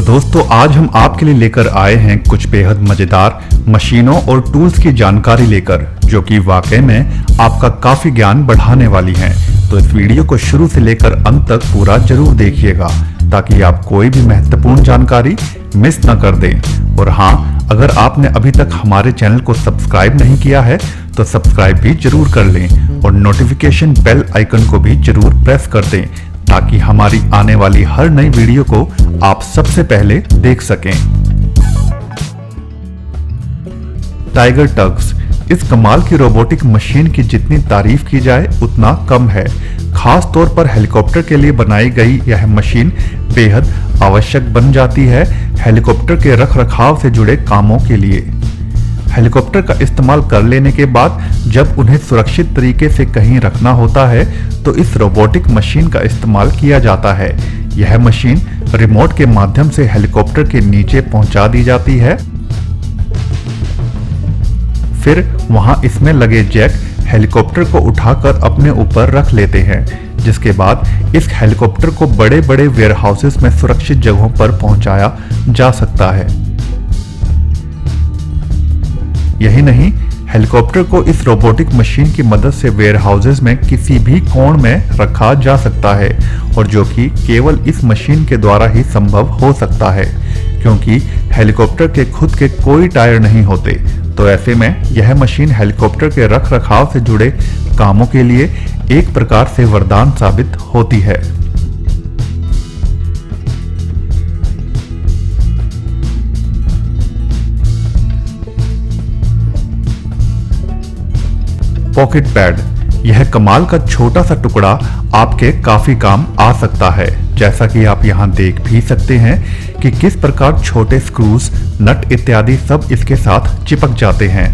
दोस्तों आज हम आपके लिए लेकर आए हैं कुछ बेहद मजेदार मशीनों और टूल्स की जानकारी लेकर, जो कि वाकई में आपका काफी ज्ञान बढ़ाने वाली हैं। तो इस वीडियो को शुरू से लेकर अंत तक पूरा जरूर देखिएगा ताकि आप कोई भी महत्वपूर्ण जानकारी मिस न कर दें। और हाँ, अगर आपने अभी तक हमारे चैनल को सब्सक्राइब नहीं किया है तो सब्सक्राइब भी जरूर कर लें और नोटिफिकेशन बेल आइकन को भी जरूर प्रेस कर दें ताकि हमारी आने वाली हर नई वीडियो को आप सबसे पहले देख सकें। टाइगर टग्स, इस कमाल की रोबोटिक मशीन की जितनी तारीफ की जाए उतना कम है। खास तौर पर हेलीकॉप्टर के लिए बनाई गई यह मशीन बेहद आवश्यक बन जाती है हेलीकॉप्टर के रखरखाव से जुड़े कामों के लिए। हेलीकॉप्टर का इस्तेमाल कर लेने के बाद जब उन्हें सुरक्षित तरीके से कहीं रखना होता है तो इस रोबोटिक मशीन का इस्तेमाल किया जाता है। यह मशीन रिमोट के माध्यम से हेलीकॉप्टर के नीचे पहुंचा दी जाती है। फिर वहां इसमें लगे जैक हेलीकॉप्टर को उठाकर अपने ऊपर रख लेते हैं, जिसके बाद इस हेलीकॉप्टर को बड़े बड़े वेयरहाउसेस में सुरक्षित जगहों पर पहुंचाया जा सकता है। यही नहीं, हेलीकॉप्टर को इस रोबोटिक मशीन की मदद से वेयरहाउसेस में किसी भी कोण में रखा जा सकता है, और जो कि केवल इस मशीन के द्वारा ही संभव हो सकता है क्योंकि हेलीकॉप्टर के खुद के कोई टायर नहीं होते। तो ऐसे में यह मशीन हेलीकॉप्टर के रखरखाव से जुड़े कामों के लिए एक प्रकार से वरदान साबित होती है। पॉकेट पैड, यह कमाल का छोटा सा टुकड़ा आपके काफी काम आ सकता है। जैसा कि आप यहाँ देख भी सकते हैं कि किस प्रकार छोटे स्क्रूज, नट इत्यादि सब इसके साथ चिपक जाते हैं।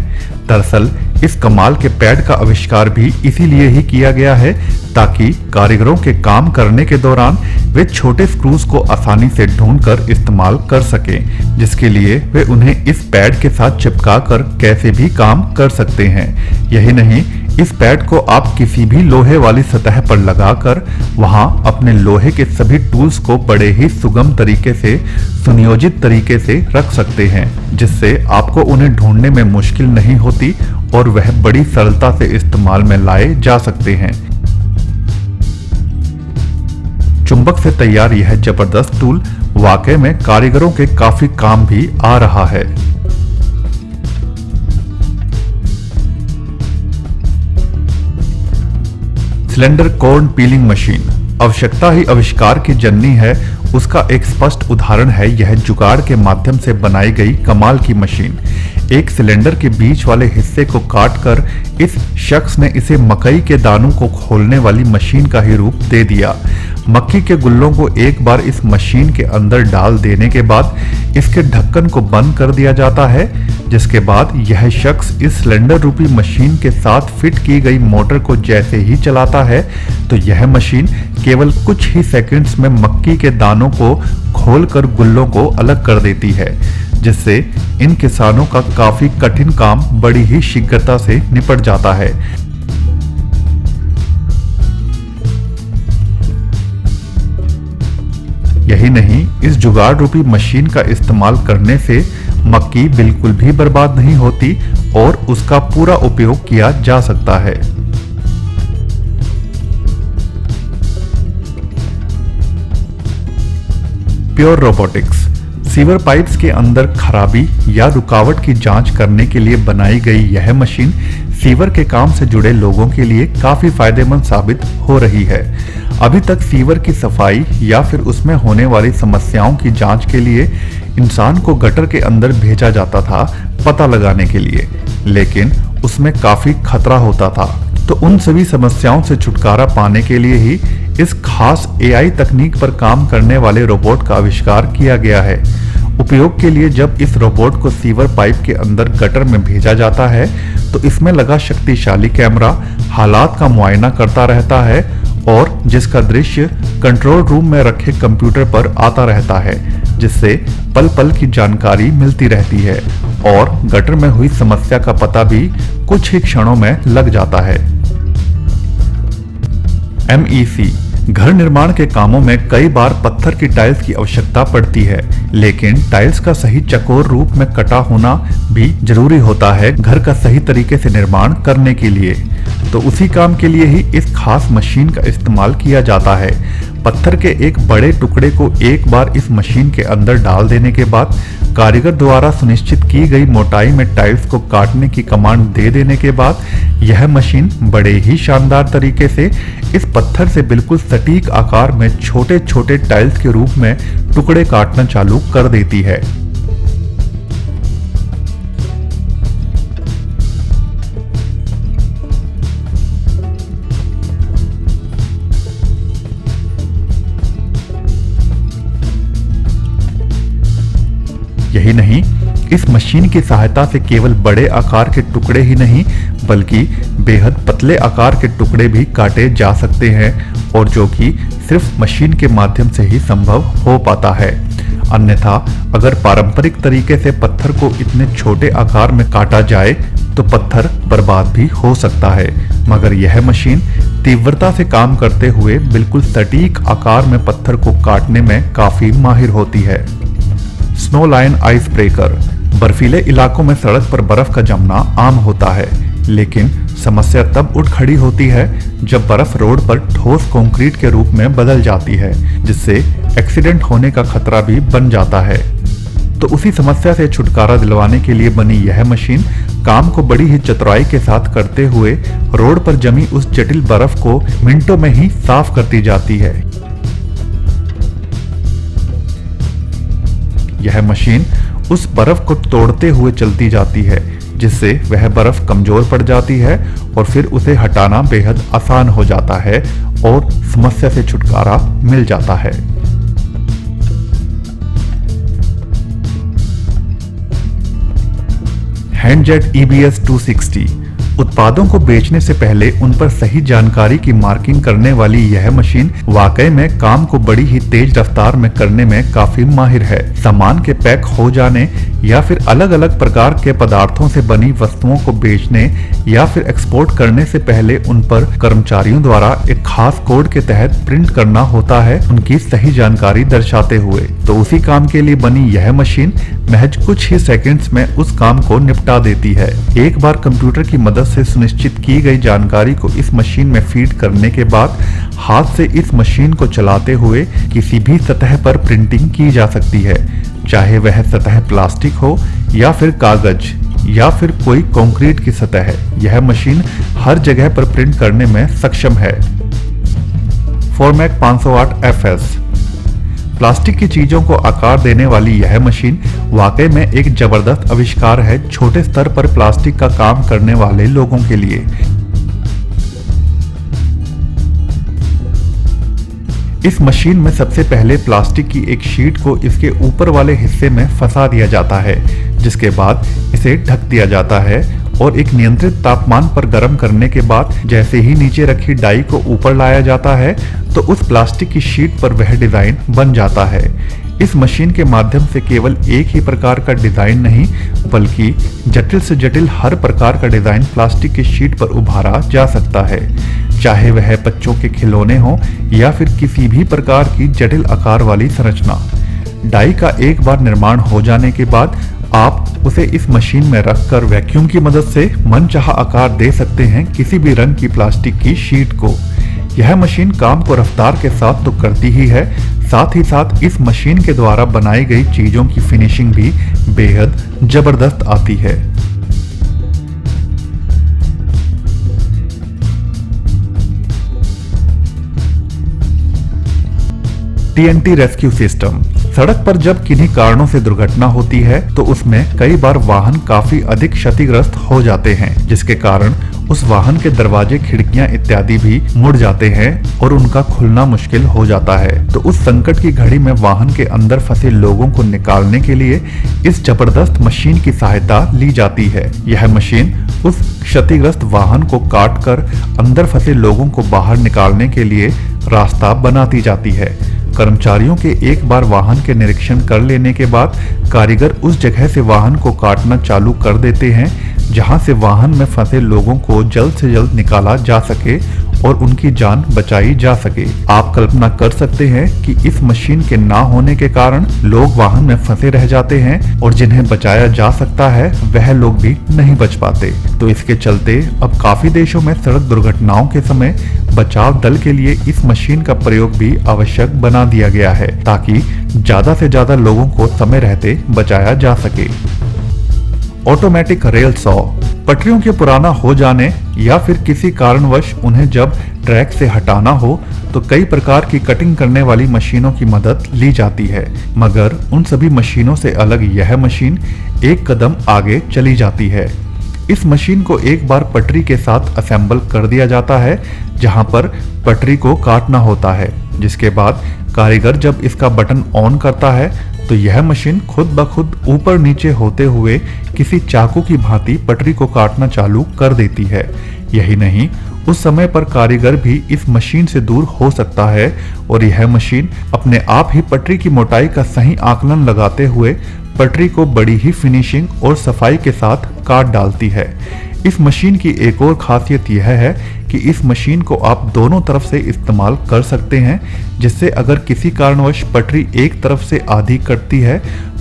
दरअसल इस कमाल के पैड का आविष्कार भी इसीलिए ही किया गया है ताकि कारीगरों के काम करने के दौरान वे छोटे स्क्रूज को आसानी से ढूंढकर इस्तेमाल कर सकें, जिसके लिए वे उन्हें इस पैड के साथ चिपका कर कैसे भी काम कर सकते हैं। यही नहीं, इस पैड को आप किसी भी लोहे वाली सतह पर लगाकर वहां अपने लोहे के सभी टूल्स को बड़े ही सुगम तरीके से, सुनियोजित तरीके से रख सकते हैं, जिससे आपको उन्हें ढूंढने में मुश्किल नहीं होती और वह बड़ी सरलता से इस्तेमाल में लाए जा सकते हैं। चुंबक से तैयार यह जबरदस्त टूल वाकई में कारीगरों के काफी काम भी आ रहा है। सिलेंडर कॉर्न पीलिंग मशीन, आवश्यकता ही आविष्कार की जननी है। उसका एक स्पष्ट उदाहरण है यह जुगाड़ के माध्यम से बनाई गई कमाल की मशीन। एक सिलेंडर के बीच वाले हिस्से को काटकर इस शख्स ने इसे मकई के दानों को खोलने वाली मशीन का ही रूप दे दिया। मक्की के गुल्लों को एक बार इस मशीन के अंदर डाल देने के बाद इसके ढक्कन को बंद कर दिया जाता है, जिसके बाद यह शख्स इस सिलेंडर रूपी मशीन के साथ फिट की गई मोटर को जैसे ही चलाता है तो यह मशीन केवल कुछ ही सेकंड्स में मक्की के दानों को खोलकर गुल्लों को अलग कर देती है, जिससे इन किसानों का काफी कठिन काम बड़ी ही शीघ्रता से निपट जाता है। यही नहीं, इस जुगाड़ रूपी मशीन का इस्तेमाल करने से मक्की बिल्कुल भी बर्बाद नहीं होती और उसका पूरा उपयोग किया जा सकता है। प्योर रोबोटिक्स, सीवर पाइप्स के अंदर खराबी या रुकावट की जांच करने के लिए बनाई गई यह मशीन सीवर के काम से जुड़े लोगों के लिए काफी फायदेमंद साबित हो रही है। अभी तक सीवर की सफाई या फिर उसमें होने वाली समस्याओं की जांच के लिए इंसान को गटर के अंदर भेजा जाता था पता लगाने के लिए, लेकिन उसमें काफी खतरा होता था। तो उन सभी समस्याओं से छुटकारा पाने के लिए ही इस खास एआई तकनीक पर काम करने वाले रोबोट का आविष्कार किया गया है। उपयोग के लिए जब इस रोबोट को सीवर पाइप के अंदर गटर में भेजा जाता है तो इसमें लगा शक्तिशाली कैमरा हालात का मुआयना करता रहता है और जिसका दृश्य कंट्रोल रूम में रखे कंप्यूटर पर आता रहता है, जिससे पल पल की जानकारी मिलती रहती है और गटर में हुई समस्या का पता भी कुछ ही क्षणों में लग जाता है। MEC घर निर्माण के कामों में कई बार पत्थर की टाइल्स की आवश्यकता पड़ती है, लेकिन टाइल्स का सही चौकोर रूप में कटा होना भी जरूरी होता है घर का सही तरीके से निर्माण करने के लिए। तो उसी काम के लिए ही इस खास मशीन का इस्तेमाल किया जाता है। पत्थर के एक बड़े टुकड़े को एक बार इस मशीन के अंदर डाल देने के बाद कारीगर द्वारा सुनिश्चित की गई मोटाई में टाइल्स को काटने की कमांड दे देने के बाद यह मशीन बड़े ही शानदार तरीके से इस पत्थर से बिल्कुल सटीक आकार में छोटे छोटे टाइल्स के रूप में टुकड़े काटना चालू कर देती है। यही नहीं, इस मशीन की सहायता से केवल बड़े आकार के टुकड़े ही नहीं बल्कि बेहद पतले आकार के टुकड़े भी काटे जा सकते हैं, और जो कि सिर्फ मशीन के माध्यम से ही संभव हो पाता है। अन्यथा अगर पारंपरिक तरीके से पत्थर को इतने छोटे आकार में काटा जाए तो पत्थर बर्बाद भी हो सकता है, मगर यह मशीन तीव्रता से काम करते हुए बिल्कुल सटीक आकार में पत्थर को काटने में काफी माहिर होती है। Snow line ice breaker. बर्फीले इलाकों में सड़क पर बर्फ का जमना आम होता है, लेकिन समस्या तब उठ खड़ी होती है जब बर्फ रोड पर ठोस कंक्रीट के रूप में बदल जाती है, जिससे एक्सीडेंट होने का खतरा भी बन जाता है। तो उसी समस्या से छुटकारा दिलवाने के लिए बनी यह मशीन काम को बड़ी ही चतुराई के साथ करते हुए रोड पर जमी उस जटिल बर्फ को मिनटों में ही साफ करती जाती है। यह मशीन उस बर्फ को तोड़ते हुए चलती जाती है, जिससे वह बर्फ कमजोर पड़ जाती है और फिर उसे हटाना बेहद आसान हो जाता है और समस्या से छुटकारा मिल जाता है। हैंडजेट EBS 260। उत्पादों को बेचने से पहले उन पर सही जानकारी की मार्किंग करने वाली यह मशीन वाकई में काम को बड़ी ही तेज रफ्तार में करने में काफी माहिर है। सामान के पैक हो जाने या फिर अलग अलग प्रकार के पदार्थों से बनी वस्तुओं को बेचने या फिर एक्सपोर्ट करने से पहले उन पर कर्मचारियों द्वारा एक खास कोड के तहत प्रिंट करना होता है, उनकी सही जानकारी दर्शाते हुए। तो उसी काम के लिए बनी यह मशीन महज कुछ ही सेकंड्स में उस काम को निपटा देती है। एक बार कंप्यूटर की मदद से सुनिश्चित की गई जानकारी को इस मशीन में फीड करने के बाद हाथ से इस मशीन को चलाते हुए किसी भी सतह पर प्रिंटिंग की जा सकती है, चाहे वह सतह प्लास्टिक हो या फिर कागज या फिर कोई कंक्रीट की सतह। यह मशीन हर जगह पर प्रिंट करने में सक्षम है। फॉर्मैक 508 FS। प्लास्टिक की चीजों को आकार देने वाली यह मशीन वाकई में एक जबरदस्त आविष्कार है छोटे स्तर पर प्लास्टिक का काम करने वाले लोगों के लिए। इस मशीन में सबसे पहले प्लास्टिक की एक शीट को इसके ऊपर वाले हिस्से में फंसा दिया जाता है, जिसके बाद इसे ढक दिया जाता है और एक नियंत्रित तापमान पर गर्म करने के बाद जैसे ही नीचे रखी डाई को ऊपर लाया जाता है तो उस प्लास्टिक की शीट पर वह डिजाइन बन जाता है। इस मशीन के माध्यम से केवल एक ही प्रकार का डिजाइन नहीं बल्कि जटिल से जटिल हर प्रकार का डिजाइन प्लास्टिक की शीट पर उभारा जा सकता है, चाहे वह बच्चों के खिलौने हो या फिर किसी भी प्रकार की जटिल आकार वाली संरचना। डाई का एक बार निर्माण हो जाने के बाद आप उसे इस मशीन में रखकर वैक्यूम की मदद से मनचाहा आकार दे सकते हैं किसी भी रंग की प्लास्टिक की शीट को। यह मशीन काम को रफ्तार के साथ तो करती ही है, साथ ही साथ इस मशीन के द्वारा बनाई गई चीजों की फिनिशिंग भी बेहद जबरदस्त आती है। TNT rescue system. सड़क पर जब किन्हीं कारणों से दुर्घटना होती है तो उसमें कई बार वाहन काफी अधिक क्षतिग्रस्त हो जाते हैं, जिसके कारण उस वाहन के दरवाजे, खिड़कियां इत्यादि भी मुड़ जाते हैं और उनका खुलना मुश्किल हो जाता है। तो उस संकट की घड़ी में वाहन के अंदर फंसे लोगों को निकालने के लिए इस जबरदस्त मशीन की सहायता ली जाती है। यह मशीन उस क्षतिग्रस्त वाहन को काटकर अंदर फंसे लोगों को बाहर निकालने के लिए रास्ता बनाती जाती है। कर्मचारियों के एक बार वाहन के निरीक्षण कर लेने के बाद कारीगर उस जगह से वाहन को काटना चालू कर देते हैं जहां से वाहन में फंसे लोगों को जल्द से जल्द निकाला जा सके और उनकी जान बचाई जा सके। आप कल्पना कर सकते हैं कि इस मशीन के ना होने के कारण लोग वाहन में फंसे रह जाते हैं और जिन्हें बचाया जा सकता है वह लोग भी नहीं बच पाते। तो इसके चलते अब काफी देशों में सड़क दुर्घटनाओं के समय बचाव दल के लिए इस मशीन का प्रयोग भी आवश्यक बना दिया गया है, ताकि ज्यादा से ज्यादा लोगों को समय रहते बचाया जा सके। ऑटोमेटिक रेल सॉ, पटरियों के पुराना हो जाने या फिर किसी कारणवश उन्हें जब ट्रैक से हटाना हो तो कई प्रकार की कटिंग करने वाली मशीनों की मदद ली जाती है, मगर उन सभी मशीनों से अलग यह मशीन एक कदम आगे चली जाती है। इस मशीन को एक बार पटरी के साथ असेंबल कर दिया जाता है जहां पर पटरी को काटना होता है, जिसके बाद कारीगर जब इसका बटन ऑन करता है तो यह मशीन खुद ब खुद ऊपर नीचे होते हुए किसी चाकू की भांति पटरी को काटना चालू कर देती है। यही नहीं, उस समय पर कारीगर भी इस मशीन से दूर हो सकता है और यह मशीन अपने आप ही पटरी की मोटाई का सही आकलन लगाते हुए पटरी को बड़ी ही फिनिशिंग और सफाई के साथ काट डालती है। इस मशीन की एक और खासियत यह है कि इस मशीन को आप दोनों तरफ से इस्तेमाल कर सकते हैं, जिससे अगर किसी कारणवश पटरी एक तरफ से आधी कटती है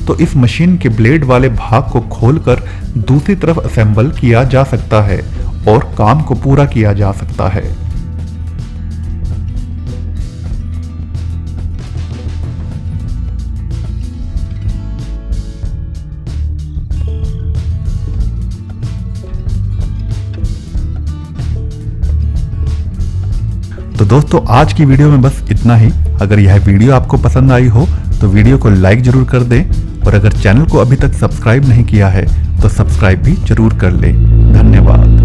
तो इस मशीन के ब्लेड वाले भाग को खोलकर दूसरी तरफ असेंबल किया जा सकता है और काम को पूरा किया जा सकता है। तो दोस्तों, आज की वीडियो में बस इतना ही। अगर यह वीडियो आपको पसंद आई हो तो वीडियो को लाइक जरूर कर दें और अगर चैनल को अभी तक सब्सक्राइब नहीं किया है तो सब्सक्राइब भी जरूर कर लें। धन्यवाद।